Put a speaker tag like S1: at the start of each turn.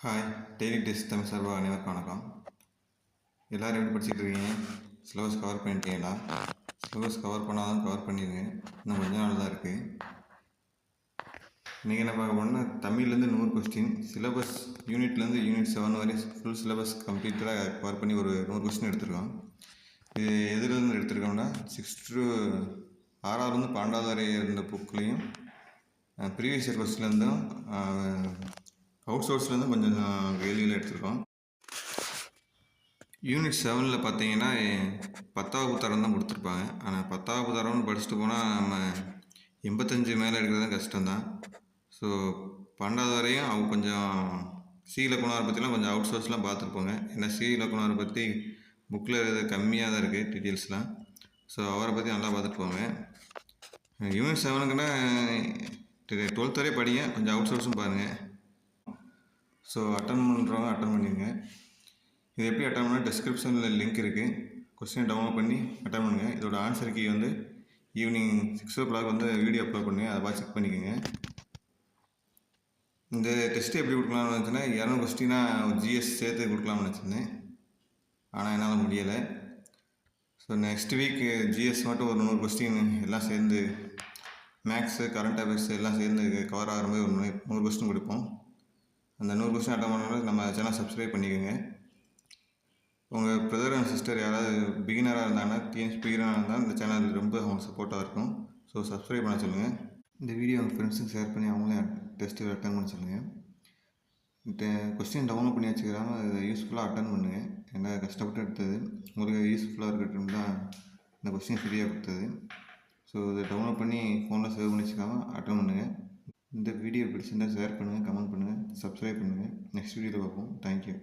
S1: Hi, daily test Tamil சார்பாக அனைவருக்கும் வணக்கம். எல்லோரும் எப்படி படிச்சுட்டு இருக்கீங்க? சிலபஸ் கவர் பண்ணிட்டீங்களா? சிலபஸ் கவர் பண்ணாதான் கவர் பண்ணிடுங்க. இன்னும் கொஞ்ச நாள் தான் இருக்குது. இன்றைக்கி என்ன பார்க்க போனோம்னா, தமிழ்லேருந்து 100 கொஸ்டின், சிலபஸ் யூனிட்லேருந்து யூனிட் 7 வரை ஃபுல் சிலபஸ் கம்ப்ளீட்டாக கவர் பண்ணி ஒரு 100 கொஸ்டின் எடுத்திருக்கோம். இது எதுலேருந்து எடுத்திருக்கோம்னா 6 to 6ஆவதுலேருந்து 12ஆவது வரை இருந்த புக்லேயும் ப்ரீவியஸ் இயர் கொஸ்டின்லேருந்தும் அவுட் சோர்ஸ்லேருந்து கொஞ்சம் கேள்விகள் எடுத்திருக்கோம். யூனிட் 7ல் பார்த்தீங்கன்னா 10ஆவது புத்தகம் தான் கொடுத்துருப்பாங்க. ஆனால் 10ஆவது புத்தகம்னு படிச்சுட்டு போனால் நம்ம 85 மேலே எடுக்கிறது தான் கஷ்டம்தான். ஸோ 12ஆவது வரையும் அவங்க கொஞ்சம் சி இலக்குனாரை பற்றிலாம் கொஞ்சம் அவுட் சோர்ஸ்லாம் பார்த்துருப்போங்க. ஏன்னா சி இலக்குனாரை பற்றி புக்கில் கம்மியாக தான் இருக்குது டீட்டெயில்ஸ்லாம். ஸோ அவரை பற்றி நல்லா பார்த்துட்டு போங்க. யூனிட் 7க்குன்னா 12th வரை படிங்க, கொஞ்சம் அவுட் சோர்ஸும் பாருங்கள். ஸோ அட்டன் பண்ணுறவங்க அட்டன் பண்ணிடுங்க. இது எப்படி அட்டன் பண்ணால் டிஸ்கிரிப்ஷனில் லிங்க் இருக்குது. கொஸ்டினை டவுன்லோட் பண்ணி அட்டன் பண்ணுங்கள். இதோட ஆன்சர் கீ வந்து ஈவினிங் 6 o'clock வந்து வீடியோ அப்லோட் பண்ணுங்கள். அதை பார்த்து செக் பண்ணிக்கோங்க. இந்த டெஸ்ட்டு எப்படி கொடுக்கலாம்னு நினச்சேன்னா 200 கொஸ்டினாக ஜிஎஸ் சேர்த்து கொடுக்கலாம்னு நினச்சிருந்தேன். ஆனால் என்னால் முடியலை. ஸோ நெக்ஸ்ட் வீக் ஜிஎஸ் மட்டும் ஒரு 100 கொஸ்டின் எல்லாம் சேர்ந்து மேக்ஸு கரண்ட் அஃபேர்ஸ் எல்லாம் சேர்ந்து கவர் ஆகிற மாதிரி ஒரு 100 கொஸ்டின் கொடுப்போம். அந்த 100 கொஸ்டின் அட்டன் பண்ணுறது நம்ம சேனல் சப்ஸ்கிரைப் பண்ணிக்கோங்க. உங்கள் பிரதர் அண்ட் சிஸ்டர் யாராவது பிகினராக இருந்தாங்கன்னா பிகினராக இருந்தால் இந்த சேனல் ரொம்ப அவங்க சப்போர்ட்டாக இருக்கும். ஸோ சப்ஸ்கிரைப் பண்ண சொல்லுங்கள். இந்த வீடியோ உங்கள் ஃப்ரெண்ட்ஸுக்கு ஷேர் பண்ணி அவங்களே டெஸ்ட்டு அட்டன் பண்ண சொல்லுங்கள். கொஸ்டின் டவுன்லோட் பண்ணி வச்சுக்கிறாமல் அதை யூஸ்ஃபுல்லாக அட்டன் பண்ணுங்கள். ஏன்னா கஷ்டப்பட்டு எடுத்தது உங்களுக்கு யூஸ்ஃபுல்லாக இருக்கட்டும் தான் இந்த கொஸ்டின் ஃப்ரீயாக கொடுத்தது. ஸோ இதை டவுன்லோட் பண்ணி ஃபோனில் சேவ் பண்ணி வச்சுக்காமல் அட்டன் பண்ணுங்கள். இந்த வீடியோ பிடிச்சிருந்தால் ஷேர் பண்ணுங்கள், கமெண்ட் பண்ணுங்கள், சப்ஸ்கிரைப் பண்ணுங்கள். நெக்ஸ்ட் வீடியோவில் பார்ப்போம். தேங்க்யூ.